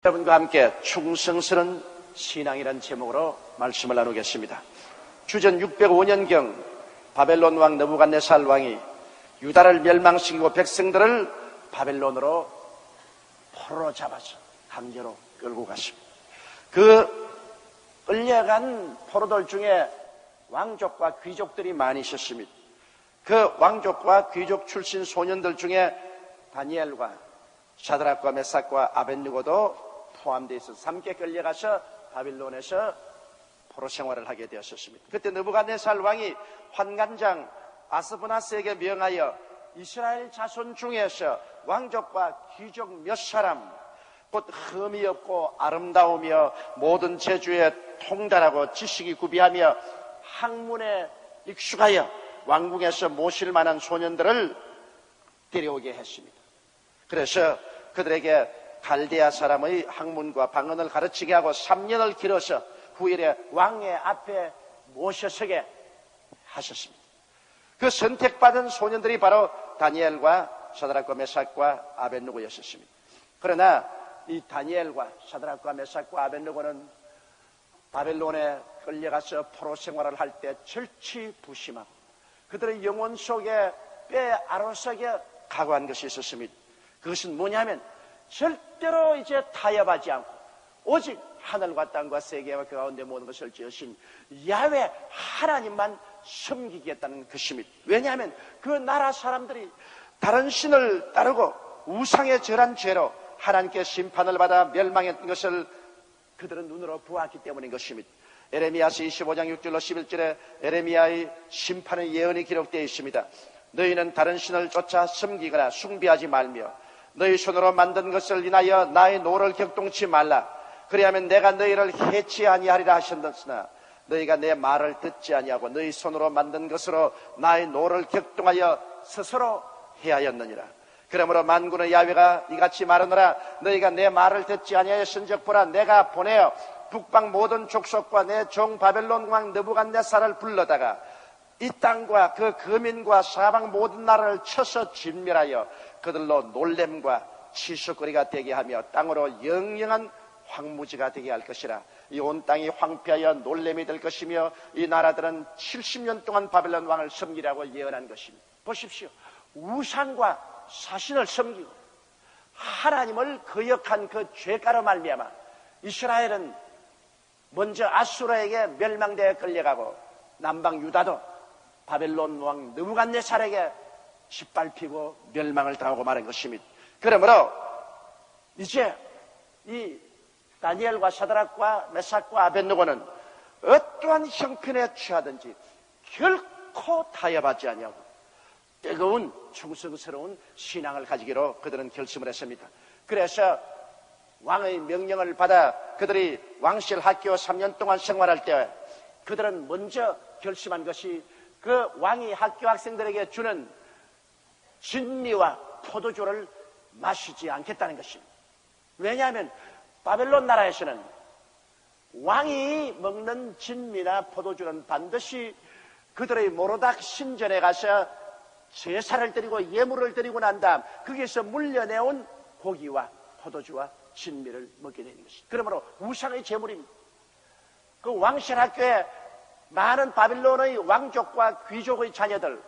여러분과 함께 충성스러운 신앙이라는 제목으로 말씀을 나누겠습니다. 주전 605년경 바벨론 왕 느부갓네살 왕이 유다를 멸망시키고 백성들을 바벨론으로 포로로 잡아서 강제로 끌고 갔습니다. 그 끌려간 포로들 중에 왕족과 귀족들이 많이 있었습니다. 그 왕족과 귀족 출신 소년들 중에 다니엘과 샤드락과 메삭과 아벳느고도 포함되어 있어서 함께 끌려가서 바빌론에서 포로 생활을 하게 되었습니다. 그때 느부갓네살 왕이 환관장 아스브나스에게 명하여 이스라엘 자손 중에서 왕족과 귀족 몇 사람, 곧 흠이 없고 아름다우며 모든 재주에 통달하고 지식이 구비하며 학문에 익숙하여 왕궁에서 모실 만한 소년들을 데려오게 했습니다. 그래서 그들에게 갈대아 사람의 학문과 방언을 가르치게 하고 3년을 길어서 후일에 왕의 앞에 모셔서게 하셨습니다. 그 선택받은 소년들이 바로 다니엘과 샤드락과 메삭과 아벳느고였습니다. 그러나 이 다니엘과 샤드락과 메삭과 아벳느고는 바벨론에 끌려가서 포로 생활을 할 때 절치부심하고 그들의 영혼 속에 뼈에 아로석에 각오한 것이 있었습니다. 그것은 뭐냐면 절대로 이제 타협하지 않고 오직 하늘과 땅과 세계와 그 가운데 모든 것을 지으신 야훼 하나님만 섬기겠다는 것입니다. 왜냐하면 그 나라 사람들이 다른 신을 따르고 우상에 절한 죄로 하나님께 심판을 받아 멸망했던 것을 그들은 눈으로 보았기 때문인 것입니다. 에레미야서 25장 6절로 11절에 에레미야의 심판의 예언이 기록되어 있습니다. 너희는 다른 신을 쫓아 섬기거나 숭배하지 말며 너희 손으로 만든 것을 인하여 나의 노를 격동치 말라. 그리하면 내가 너희를 해치 아니하리라 하셨으나 너희가 내 말을 듣지 아니하고 너희 손으로 만든 것으로 나의 노를 격동하여 스스로 해하였느니라. 그러므로 만군의 야훼가 이같이 말하노라. 너희가 내 말을 듣지 아니하였은즉 보라, 내가 보내어 북방 모든 족속과 내 종 바벨론 왕 느부갓네살을 불러다가 이 땅과 그 거민과 사방 모든 나라를 쳐서 진멸하여 그들로 놀램과 치수거리가 되게 하며 땅으로 영영한 황무지가 되게 할 것이라. 이 온 땅이 황폐하여 놀램이 될 것이며 이 나라들은 70년 동안 바벨론 왕을 섬기라고 예언한 것입니다. 보십시오. 우상과 사신을 섬기고 하나님을 거역한 그 죄가로 말미암아 이스라엘은 먼저 아수르에게 멸망대에 끌려가고 남방 유다도 바벨론 왕 느부갓네살에게 짓밟히고 멸망을 당하고 말한 것입니다. 그러므로 이제 이 다니엘과 샤드락과 메삭과 아벳느고는 어떠한 형편에 처하든지 결코 타협하지 아니하고 뜨거운 충성스러운 신앙을 가지기로 그들은 결심을 했습니다. 그래서 왕의 명령을 받아 그들이 왕실 학교 3년 동안 생활할 때 그들은 먼저 결심한 것이 그 왕이 학교 학생들에게 주는 진미와 포도주를 마시지 않겠다는 것입니다. 왜냐하면 바벨론 나라에서는 왕이 먹는 진미나 포도주는 반드시 그들의 모로닥 신전에 가서 제사를 드리고 예물을 드리고 난 다음 거기에서 물려내온 고기와 포도주와 진미를 먹게 되는 것입니다. 그러므로 우상의 제물입니다. 그 왕실 학교에 많은 바빌론의 왕족과 귀족의 자녀들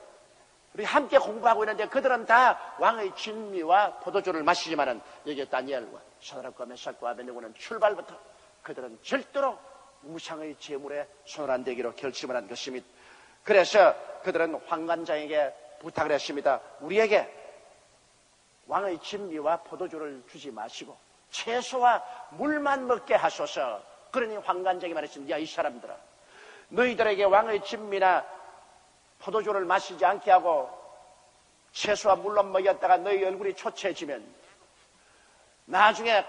우리 함께 공부하고 있는데 그들은 다 왕의 진미와 포도주를 마시지만은 여기 다니엘과 샤드락과 메삭과 아벳느고는 출발부터 그들은 절대로 우상의 제물에 손을 안 대기로 결심을 한 것입니다. 그래서 그들은 환관장에게 부탁을 했습니다. 우리에게 왕의 진미와 포도주를 주지 마시고 채소와 물만 먹게 하소서. 그러니 환관장이 말했습니다. 야, 이 사람들아, 너희들에게 왕의 진미나 포도주를 마시지 않게 하고 채소와 물만 먹였다가 너희 얼굴이 초췌해지면 나중에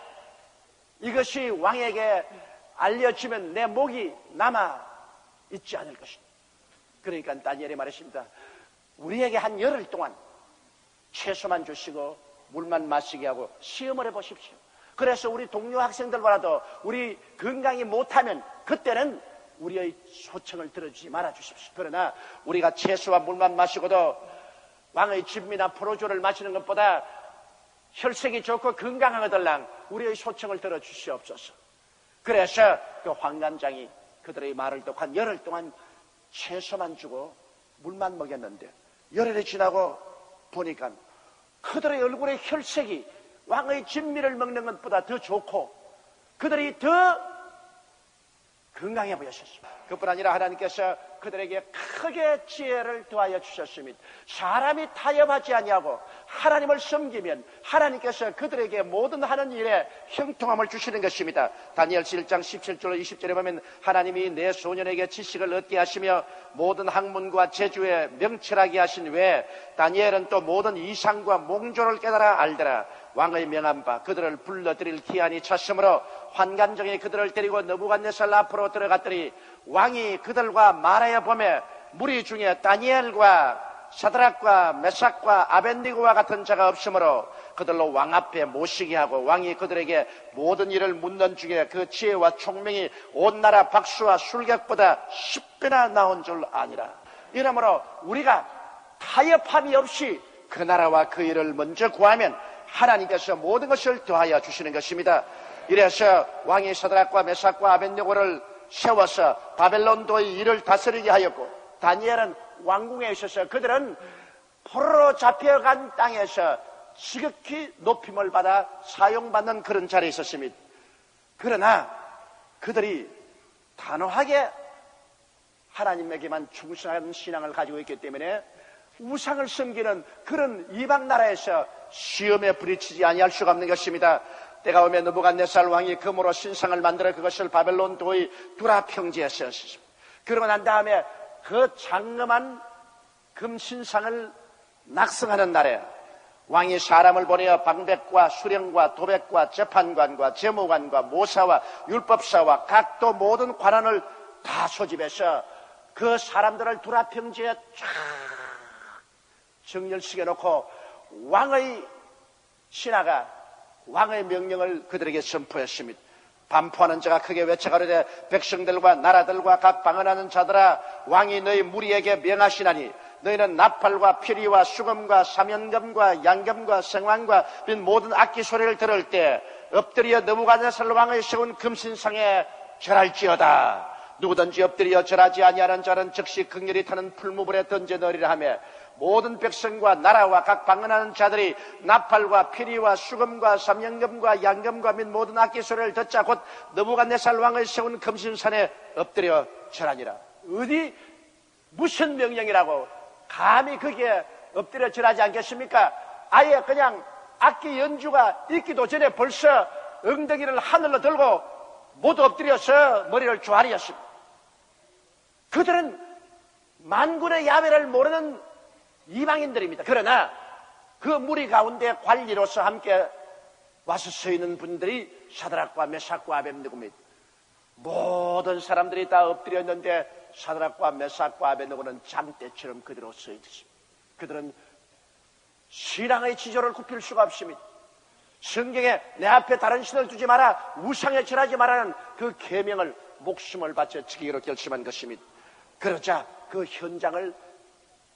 이것이 왕에게 알려지면 내 목이 남아 있지 않을 것이다. 그러니까 다니엘이 말했습니다. 우리에게 한 열흘 동안 채소만 주시고 물만 마시게 하고 시험을 해보십시오. 그래서 우리 동료 학생들보다도 우리 건강이 못하면 그때는 우리의 소청을 들어주지 말아주십시오. 그러나 우리가 채소와 물만 마시고도 왕의 진미나 포도주를 마시는 것보다 혈색이 좋고 건강하거들랑 우리의 소청을 들어주시옵소서. 그래서 그 황관장이 그들의 말을 듣고 한 열흘 동안 채소만 주고 물만 먹였는데 열흘이 지나고 보니까 그들의 얼굴의 혈색이 왕의 진미를 먹는 것보다 더 좋고 그들이 더 건강해 보였습니다. 그뿐 아니라 하나님께서 그들에게 크게 지혜를 더하여 주셨습니다. 사람이 타협하지 아니하고 하나님을 섬기면 하나님께서 그들에게 모든 하는 일에 형통함을 주시는 것입니다. 다니엘서 1장 17절 20절에 보면 하나님이 내 소년에게 지식을 얻게 하시며 모든 학문과 재주에 명철하게 하신 외에 다니엘은 또 모든 이상과 몽조를 깨달아 알더라. 왕의 명한 바 그들을 불러들일 기한이 찼으므로 환관정이 그들을 데리고 느부갓네살 앞으로 들어갔더니 왕이 그들과 말하여 보매 무리 중에 다니엘과 사드락과 메삭과 아벤니고와 같은 자가 없으므로 그들로 왕 앞에 모시게 하고 왕이 그들에게 모든 일을 묻는 중에 그 지혜와 총명이 온 나라 박수와 술객보다 10배나 나온 줄 아니라. 이러므로 우리가 타협함이 없이 그 나라와 그 일을 먼저 구하면 하나님께서 모든 것을 더하여 주시는 것입니다. 이래서 왕이 사드락과 메삭과 아벤느고를 세워서 바벨론도의 일을 다스리게 하였고 다니엘은 왕궁에 있어서 그들은 포로로 잡혀간 땅에서 지극히 높임을 받아 사용받는 그런 자리에 있었습니다. 그러나 그들이 단호하게 하나님에게만 충성한 신앙을 가지고 있기 때문에 우상을 섬기는 그런 이방 나라에서 시험에 부딪히지 아니할 수가 없는 것입니다. 때가 오면 느부갓네살 왕이 금으로 신상을 만들어 그것을 바벨론 도의 두라 평지에 세웠습니다. 그러고 난 다음에 그 장엄한 금 신상을 낙성하는 날에 왕이 사람을 보내어 방백과 수령과 도백과 재판관과 재무관과 모사와 율법사와 각도 모든 관원을 다 소집해서 그 사람들을 두라 평지에 쫙 정렬시켜 놓고 왕의 신하가 왕의 명령을 그들에게 선포했습니다. 반포하는 자가 크게 외쳐가로되 백성들과 나라들과 각 방언하는 자들아 왕이 너희 무리에게 명하시나니 너희는 나팔과 피리와 수금과 사면금과 양금과 생황과 및 모든 악기 소리를 들을 때 엎드려 느부갓네살 왕의 세운 금신상에 절할지어다. 누구든지 엎드려 절하지 아니하는 자는 즉시 극렬히 타는 풀무불에 던져 넣으리라 하며 모든 백성과 나라와 각 방언하는 자들이 나팔과 피리와 수금과 삼연금과 양금과 및 모든 악기 소리를 듣자 곧 느부갓네살 왕을 세운 금신산에 엎드려 절하니라. 어디 무슨 명령이라고 감히 거기에 엎드려 절하지 않겠습니까? 아예 그냥 악기 연주가 있기도 전에 벌써 엉덩이를 하늘로 들고 모두 엎드려서 머리를 조아리었습니다. 그들은 만군의 야매를 모르는 이방인들입니다. 그러나 그 무리 가운데 관리로서 함께 와서 서 있는 분들이 사드락과 메삭과 아벤느고입니다. 모든 사람들이 다 엎드려 있는데 사드락과 메삭과 아벤느고는 잠때처럼 그대로 서 있습니다. 그들은 신앙의 지조를 굽힐 수가 없습니다. 성경에 내 앞에 다른 신을 두지 마라, 우상에 절하지 마라는 그 계명을 목숨을 바쳐 지키기로 결심한 것입니다. 그러자 그 현장을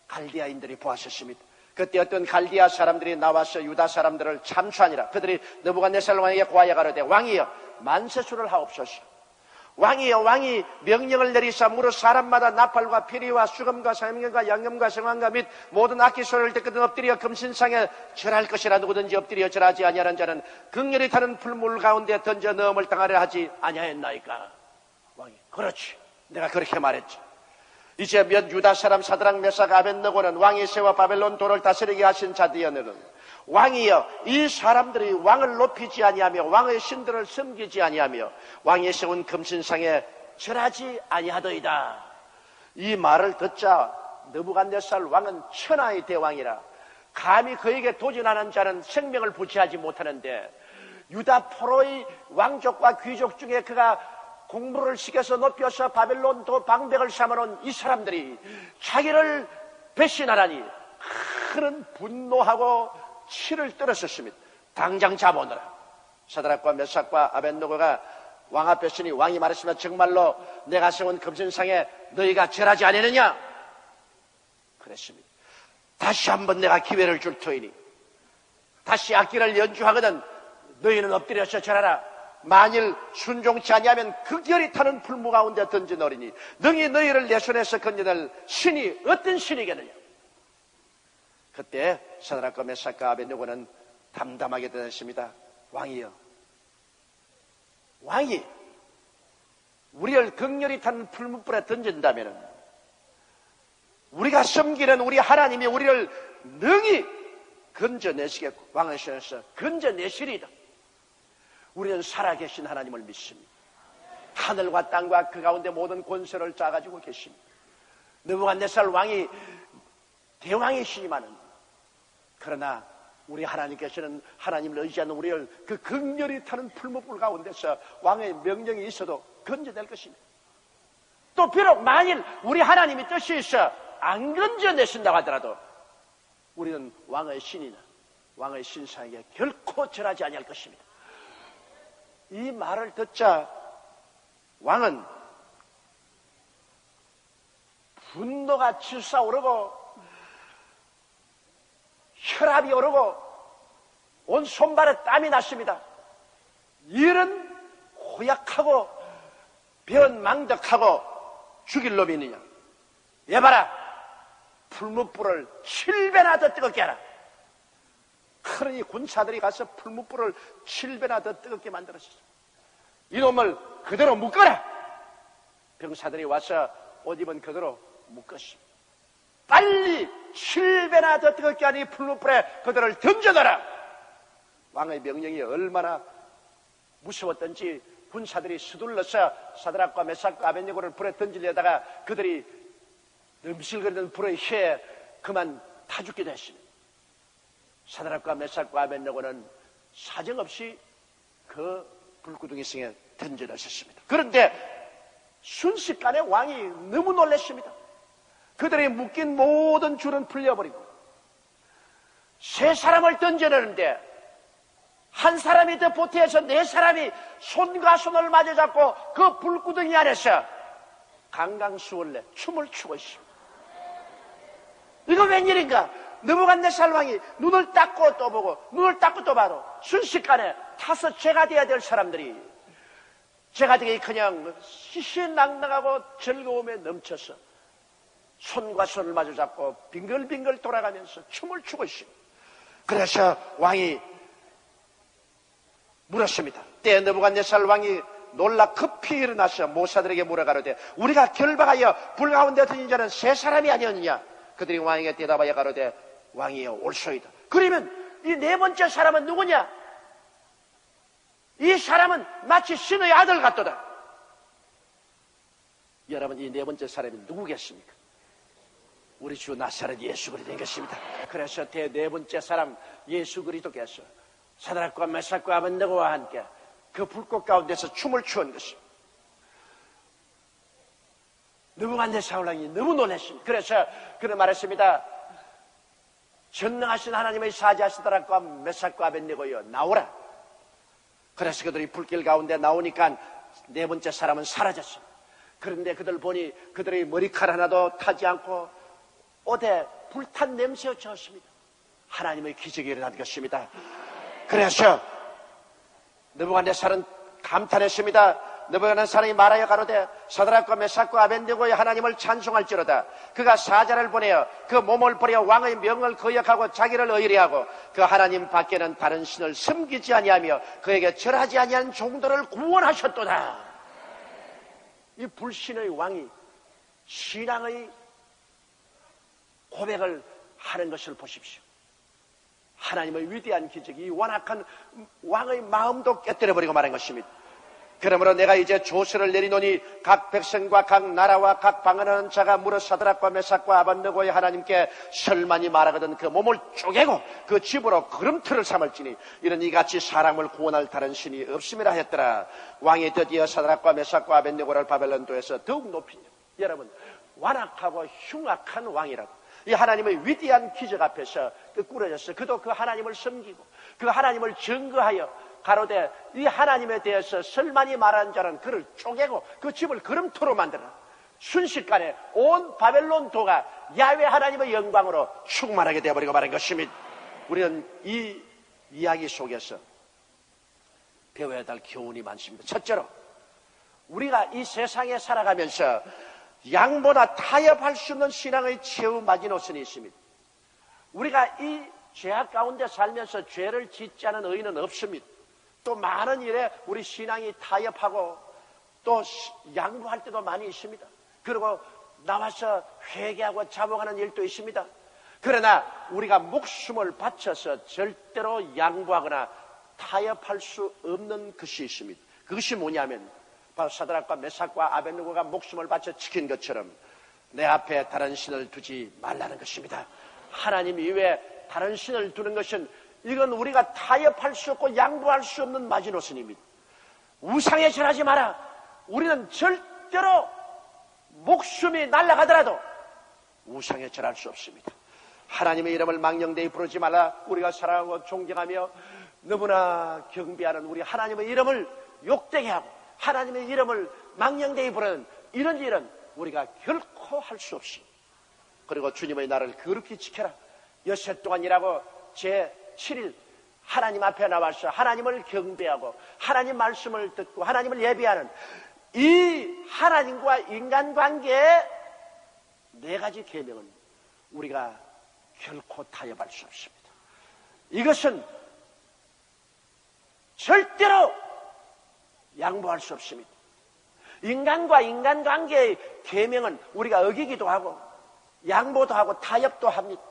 갈디아인들이 보았었습니다. 그때 어떤 갈디아 사람들이 나와서 유다 사람들을 참수하니라. 그들이 느부갓네살 왕에게 고하여 가로되 왕이여 만세수를 하옵소서. 왕이여 왕이 명령을 내리사 무릇 사람마다 나팔과 피리와 수금과 상명과 양금과 생황과 및 모든 악기 소리를 듣거든 엎드려 금신상에 절할 것이라. 누구든지 엎드려 절하지 아니하는 자는 극렬히 타는 풀물 가운데 던져 넣음을 당하려 하지 아니하였나이까. 왕이 그렇지, 내가 그렇게 말했지. 이제 몇 유다 사람 사드락 메삭 아벤느고는 왕이 세워 바벨론 도를 다스리게 하신 자들이여는 왕이여 이 사람들이 왕을 높이지 아니하며 왕의 신들을 섬기지 아니하며 왕이 세운 금신상에 절하지 아니하더이다. 이 말을 듣자 느부갓네살 왕은 천하의 대왕이라 감히 그에게 도전하는 자는 생명을 부지하지 못하는데 유다 포로의 왕족과 귀족 중에 그가 공부를 시켜서 높여서 바벨론도 방백을 삼아놓은 이 사람들이 자기를 배신하라니 큰 분노하고 치를 떨었었습니다. 당장 잡아오너라. 사드락과 메삭과 아벤느고가 왕 앞에 서니 왕이 말했으면 정말로 내가 세운 금신상에 너희가 절하지 아니느냐? 그랬습니다. 다시 한번 내가 기회를 줄 터이니 다시 악기를 연주하거든 너희는 엎드려서 절하라. 만일 순종치 아니하면 극렬히 타는 풀무 가운데 던져넣으리니 능히 너희를 내 손에서 건져낼 신이 어떤 신이겠느냐. 그때 사드락과 메삭과 아벳느고는 담담하게 대답했습니다. 왕이여, 왕이 우리를 극렬히 타는 풀무불에 던진다면 우리가 섬기는 우리 하나님이 우리를 능히 건져내시겠고 왕의 손에서 건져내시리이다. 우리는 살아계신 하나님을 믿습니다. 하늘과 땅과 그 가운데 모든 권세를 짜가지고 계십니다. 느부갓네살 왕이 대왕이시지만은 그러나 우리 하나님께서는 하나님을 의지하는 우리를 그 극렬히 타는 풀무불 가운데서 왕의 명령이 있어도 건져낼 것입니다. 또 비록 만일 우리 하나님이 뜻이 있어 안 건져내신다고 하더라도 우리는 왕의 신이나 왕의 신사에게 결코 절하지 아니할 것입니다. 이 말을 듣자 왕은 분노가 치솟아오르고 혈압이 오르고 온 손발에 땀이 났습니다. 이런 호약하고 변망덕하고 죽일 놈이 있느냐. 얘 봐라, 풀무불을 7배나 더 뜨겁게 하라. 그러니 군사들이 가서 풀무불을 7배나 더 뜨겁게 만들었어요. 이놈을 그대로 묶어라. 병사들이 와서 옷 입은 그대로 묶었습니다. 빨리 7배나 더 뜨겁게 하니 풀무불에 그들을 던져놔라. 왕의 명령이 얼마나 무서웠던지 군사들이 서둘러서 사드락과 메삭과 아벳느고를 불에 던지려다가 그들이 넘실거리는 불의 혀에 그만 타 죽기도 했습니다. 사드락과 메삭과 아벳느고는 사정없이 그 불구덩이 성에 던져넣으셨습니다. 그런데 순식간에 왕이 너무 놀랐습니다. 그들이 묶인 모든 줄은 풀려버리고 세 사람을 던져넣는데 한 사람이 더 보태어서 네 사람이 손과 손을 마주잡고 그 불구덩이 안에서 강강수월래 춤을 추고 있습니다. 이거 웬일인가? 느부갓네살 왕이 눈을 닦고 또 보고 눈을 닦고 또 봐도 순식간에 타서 죄가 되어야 될 사람들이 죄가 되기 그냥 시시낙낙하고 즐거움에 넘쳐서 손과 손을 마주잡고 빙글빙글 돌아가면서 춤을 추고 있습니다. 그래서 왕이 물었습니다. 때에 느부갓네살 왕이 놀라 급히 일어나서 모사들에게 물어가로되 우리가 결박하여 불 가운데 던진 자는 세 사람이 아니었느냐. 그들이 왕에게 대답하여 가로되 왕이여 옳소이다. 그러면 이 네 번째 사람은 누구냐? 이 사람은 마치 신의 아들 같도다. 여러분, 이 네 번째 사람이 누구겠습니까? 우리 주 나사렛 예수 그리스도인 것입니다. 그래서 네 번째 사람 예수 그리스도께서 사드락과 메삭과 아벳느고와 함께 그 불꽃 가운데서 춤을 추는 것입니다. 느부갓네살 왕이 너무 놀랐습니다. 그래서 그는 말했습니다. 전능하신 하나님의 사자 사드락과 메삭과 아벳느고여 나오라. 그래서 그들이 불길 가운데 나오니까 네 번째 사람은 사라졌습니다. 그런데 그들 보니 그들의 머리칼 하나도 타지 않고 옷에 불탄 냄새가 졌습니다. 하나님의 기적이 일어난 것입니다. 그래서 느부갓네살은 감탄했습니다. 느부갓네살이 말하여 가로되 사드락과 메삭과 아벳느고의 하나님을 찬송할지로다. 그가 사자를 보내어 그 몸을 버려 왕의 명을 거역하고 자기를 의뢰하고 그 하나님 밖에는 다른 신을 섬기지 아니하며 그에게 절하지 아니한 종들을 구원하셨도다. 이 불신의 왕이 신앙의 고백을 하는 것을 보십시오. 하나님의 위대한 기적이 완악한 왕의 마음도 깨뜨려버리고 말한 것입니다. 그러므로 내가 이제 조서를 내리노니 각 백성과 각 나라와 각 방언하는 자가 물어 사드락과 메삭과 아벳느고의 하나님께 설만이 말하거든 그 몸을 쪼개고 그 집으로 걸음틀을 삼을지니 이런 이같이 사람을 구원할 다른 신이 없음이라 했더라. 왕이 드디어 사드락과 메삭과 아벳느고를 바벨론도에서 더욱 높이니 여러분, 완악하고 흉악한 왕이라고 이 하나님의 위대한 기적 앞에서 꿇어졌어. 그도 그 하나님을 섬기고 그 하나님을 증거하여 가로되 이 하나님에 대해서 설만이 말하는 자는 그를 쪼개고 그 집을 걸음토로 만들어라. 순식간에 온 바벨론도가 야훼 하나님의 영광으로 충만하게 되어버리고 말한 것입니다. 우리는 이 이야기 속에서 배워야 될 교훈이 많습니다. 첫째로 우리가 이 세상에 살아가면서 양보나 타협할 수 없는 신앙의 최후 마지노선이 있습니다. 우리가 이 죄악 가운데 살면서 죄를 짓지 않은 의인은 없습니다. 또 많은 일에 우리 신앙이 타협하고 또 양보할 때도 많이 있습니다. 그리고 나와서 회개하고 자복하는 일도 있습니다. 그러나 우리가 목숨을 바쳐서 절대로 양보하거나 타협할 수 없는 것이 있습니다. 그것이 뭐냐면 바로 사드락과 메삭과 아벳느고가 목숨을 바쳐 지킨 것처럼 내 앞에 다른 신을 두지 말라는 것입니다. 하나님 이외에 다른 신을 두는 것은 이건 우리가 타협할 수 없고 양보할 수 없는 마지노선입니다. 우상에 절하지 마라. 우리는 절대로 목숨이 날아가더라도 우상에 절할 수 없습니다. 하나님의 이름을 망령되이 부르지 말라. 우리가 사랑하고 존경하며 너무나 경배하는 우리 하나님의 이름을 욕되게 하고 하나님의 이름을 망령되이 부르는 이런 일은 우리가 결코 할 수 없습니다. 그리고 주님의 날을 거룩히 지켜라. 여섯 동안 일하고 제7일 하나님 앞에 나와서 하나님을 경배하고 하나님 말씀을 듣고 하나님을 예배하는 이 하나님과 인간관계의 네 가지 계명은 우리가 결코 타협할 수 없습니다. 이것은 절대로 양보할 수 없습니다. 인간과 인간관계의 계명은 우리가 어기기도 하고 양보도 하고 타협도 합니다.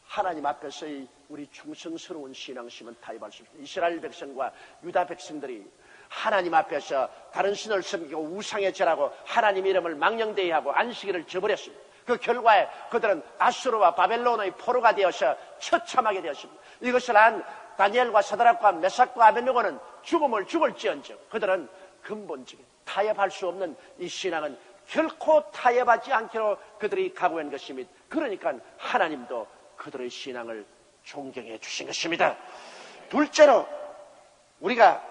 하나님 앞에서의 우리 충성스러운 신앙심은 타협할 수 없습니다. 이스라엘 백성과 유다 백성들이 하나님 앞에서 다른 신을 섬기고 우상에 절하고 하나님 이름을 망령되이 하고 안식일을 저버렸습니다. 그 결과에 그들은 아수르와 바벨론의 포로가 되어서 처참하게 되었습니다. 이것을 한 다니엘과 사드락과 메삭과 아벳느고는 죽음을 죽을지언정 그들은 근본적인 타협할 수 없는 이 신앙은 결코 타협하지 않기로 그들이 각오한 것입니다. 그러니까 하나님도 그들의 신앙을 존경해 주신 것입니다. 둘째로 우리가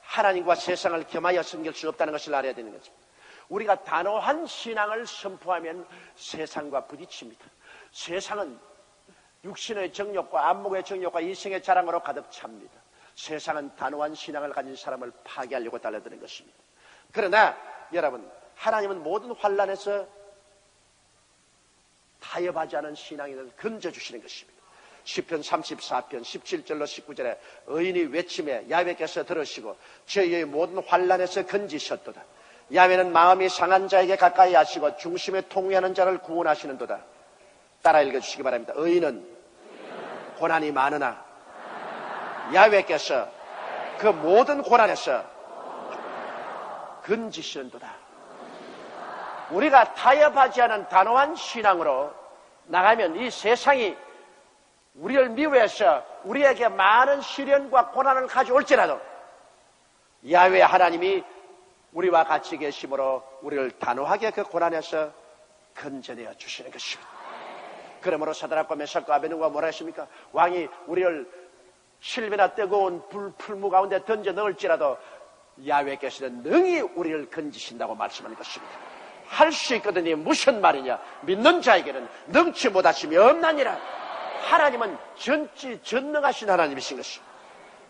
하나님과 세상을 겸하여 섬길 수 없다는 것을 알아야 되는 것입니다. 우리가 단호한 신앙을 선포하면 세상과 부딪힙니다. 세상은 육신의 정욕과 안목의 정욕과 이생의 자랑으로 가득 찹니다. 세상은 단호한 신앙을 가진 사람을 파괴하려고 달려드는 것입니다. 그러나 여러분, 하나님은 모든 환난에서 타협하지 않은 신앙인을 건져주시는 것입니다. 시편 34편 17절로 19절에 의인이 외침에 야훼께서 들으시고 저희의 모든 환난에서 건지셨도다. 야훼는 마음이 상한 자에게 가까이 하시고 중심에 통회하는 자를 구원하시는도다. 따라 읽어주시기 바랍니다. 의인은 고난이 많으나 야훼께서 그 모든 고난에서 건지시는도다. 우리가 타협하지 않은 단호한 신앙으로 나가면 이 세상이 우리를 미워해서 우리에게 많은 시련과 고난을 가져올지라도 야훼 하나님이 우리와 같이 계심으로 우리를 단호하게 그 고난에서 건져내어 주시는 것입니다. 그러므로 사드락과 메삭과 아벳느고가 뭐라 했습니까? 왕이 우리를 실비나 뜨거운 풀무 가운데 던져 넣을지라도 야훼께서는 능히 우리를 건지신다고 말씀하는 것입니다. 할 수 있거든요. 무슨 말이냐? 믿는 자에게는 능치 못하심이 없나니라. 하나님은 전능하신 하나님이신 것입니다.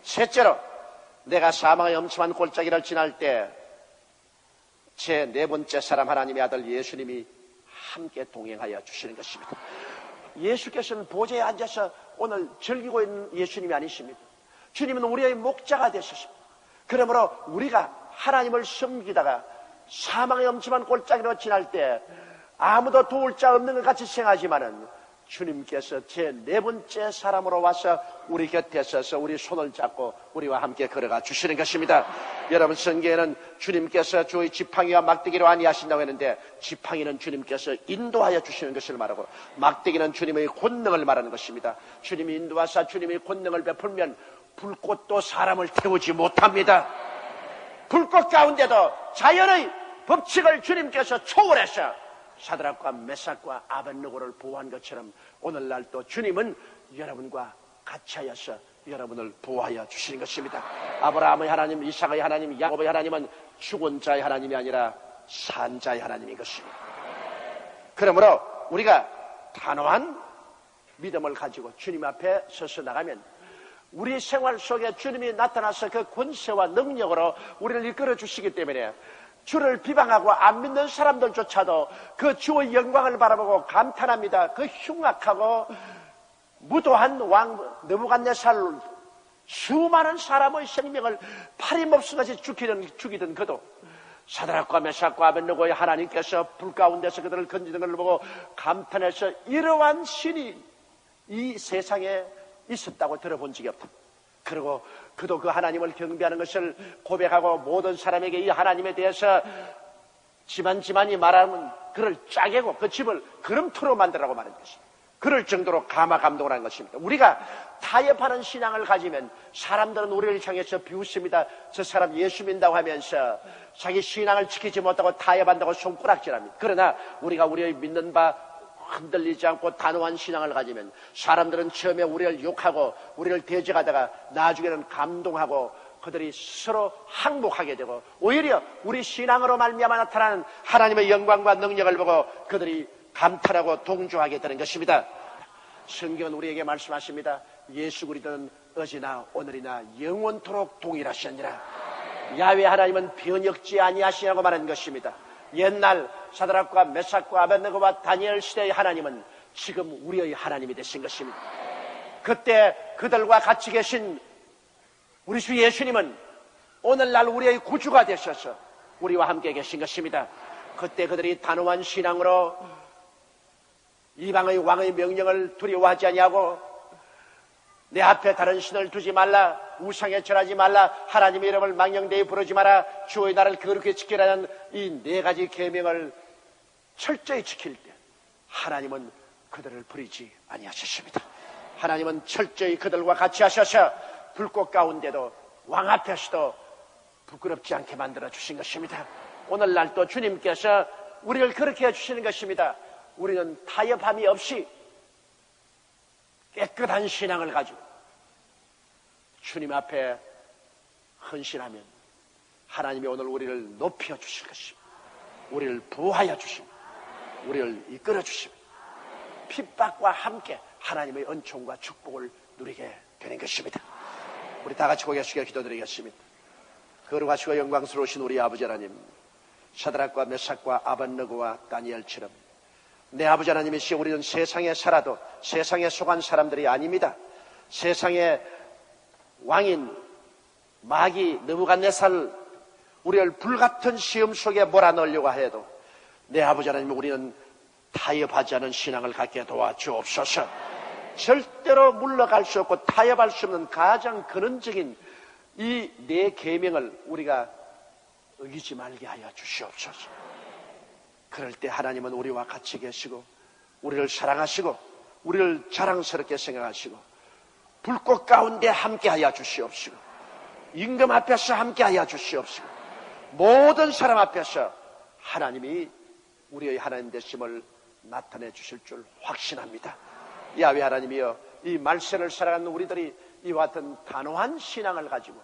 셋째로 내가 사망의 엄침한 골짜기를 지날 때 제 네 번째 사람 하나님의 아들 예수님이 함께 동행하여 주시는 것입니다. 예수께서는 보좌에 앉아서 오늘 즐기고 있는 예수님이 아니십니다. 주님은 우리의 목자가 되셨습니다. 그러므로 우리가 하나님을 섬기다가 사망의 엄침한 골짜기로 지날 때 아무도 도울 자 없는 것 같이 생각하지만은 주님께서 제 네 번째 사람으로 와서 우리 곁에 서서 우리 손을 잡고 우리와 함께 걸어가 주시는 것입니다. 여러분, 성경에는 주님께서 저희 지팡이와 막대기로 아니하신다고 했는데 지팡이는 주님께서 인도하여 주시는 것을 말하고 막대기는 주님의 권능을 말하는 것입니다. 주님이 인도하사 주님의 권능을 베풀면 불꽃도 사람을 태우지 못합니다. 불꽃 가운데도 자연의 법칙을 주님께서 초월해서 사드락과 메삭과 아벳느고를 보호한 것처럼 오늘날 또 주님은 여러분과 같이 하여서 여러분을 보호하여 주시는 것입니다. 아브라함의 하나님, 이삭의 하나님, 야곱의 하나님은 죽은 자의 하나님이 아니라 산 자의 하나님인 것입니다. 그러므로 우리가 단호한 믿음을 가지고 주님 앞에 서서 나가면 우리 생활 속에 주님이 나타나서 그 권세와 능력으로 우리를 이끌어 주시기 때문에 주를 비방하고 안 믿는 사람들조차도 그 주의 영광을 바라보고 감탄합니다. 그 흉악하고 무도한 왕 느부갓네살, 수많은 사람의 생명을 파리몹스같이 죽이던 그도 사드락과 메삭과 아벳느고의 하나님께서 불 가운데서 그들을 건지는 걸 보고 감탄해서 이러한 신이 이 세상에 있었다고 들어본 적이 없다. 그리고 그도 그 하나님을 경배하는 것을 고백하고 모든 사람에게 이 하나님에 대해서 지만이 말하면 그를 짜개고 그 집을 그름토로 만들라고 말한 것입니다. 그럴 정도로 감동을 한 것입니다. 우리가 타협하는 신앙을 가지면 사람들은 우리를 향해서 비웃습니다. 저 사람 예수 믿는다고 하면서 자기 신앙을 지키지 못하고 타협한다고 손가락질합니다. 그러나 우리가 우리의 믿는 바 흔들리지 않고 단호한 신앙을 가지면 사람들은 처음에 우리를 욕하고 우리를 대적하다가 나중에는 감동하고 그들이 서로 항복하게 되고 오히려 우리 신앙으로 말미암아 나타나는 하나님의 영광과 능력을 보고 그들이 감탄하고 동조하게 되는 것입니다. 성경은 우리에게 말씀하십니다. 예수 그리스도는 어제나 오늘이나 영원토록 동일하시니라. 야훼 하나님은 변혁지 아니하시냐고 말한 것입니다. 옛날 사드락과 메삭과 아벳느고와 다니엘 시대의 하나님은 지금 우리의 하나님이 되신 것입니다. 그때 그들과 같이 계신 우리 주 예수님은 오늘날 우리의 구주가 되셔서 우리와 함께 계신 것입니다. 그때 그들이 단호한 신앙으로 이방의 왕의 명령을 두려워하지 아니하고 내 앞에 다른 신을 두지 말라, 우상에 절하지 말라, 하나님의 이름을 망령되이 부르지 마라, 주의 나라를 거룩히 지키라는 이 네 가지 계명을 철저히 지킬 때 하나님은 그들을 버리지 아니하셨습니다. 하나님은 철저히 그들과 같이 하셔서 불꽃 가운데도 왕 앞에서도 부끄럽지 않게 만들어 주신 것입니다. 오늘날도 주님께서 우리를 그렇게 해주시는 것입니다. 우리는 타협함이 없이 깨끗한 신앙을 가지고 주님 앞에 헌신하면 하나님이 오늘 우리를 높여 주실 것입니다. 우리를 부하여 주십니다. 우리를 이끌어 주십니다. 핍박과 함께 하나님의 은총과 축복을 누리게 되는 것입니다. 우리 다 같이 고개 숙여 기도드리겠습니다. 거룩하시고 영광스러우신 우리 아버지 하나님, 사드락과 메삭과 아벳느고와 다니엘처럼 내 아버지 하나님이시 우리는 세상에 살아도 세상에 속한 사람들이 아닙니다. 세상의 왕인 마귀 느부갓네살 우리를 불같은 시험 속에 몰아넣으려고 해도 내 아버지 하나님 우리는 타협하지 않은 신앙을 갖게 도와주옵소서. 절대로 물러갈 수 없고 타협할 수 없는 가장 근원적인 이 네 계명을 우리가 어기지 말게 하여 주시옵소서. 그럴 때 하나님은 우리와 같이 계시고 우리를 사랑하시고 우리를 자랑스럽게 생각하시고 불꽃 가운데 함께하여 주시옵시고 임금 앞에서 함께하여 주시옵시고 모든 사람 앞에서 하나님이 우리의 하나님 되심을 나타내 주실 줄 확신합니다. 야훼 하나님이여, 이 말세를 살아가는 우리들이 이와 같은 단호한 신앙을 가지고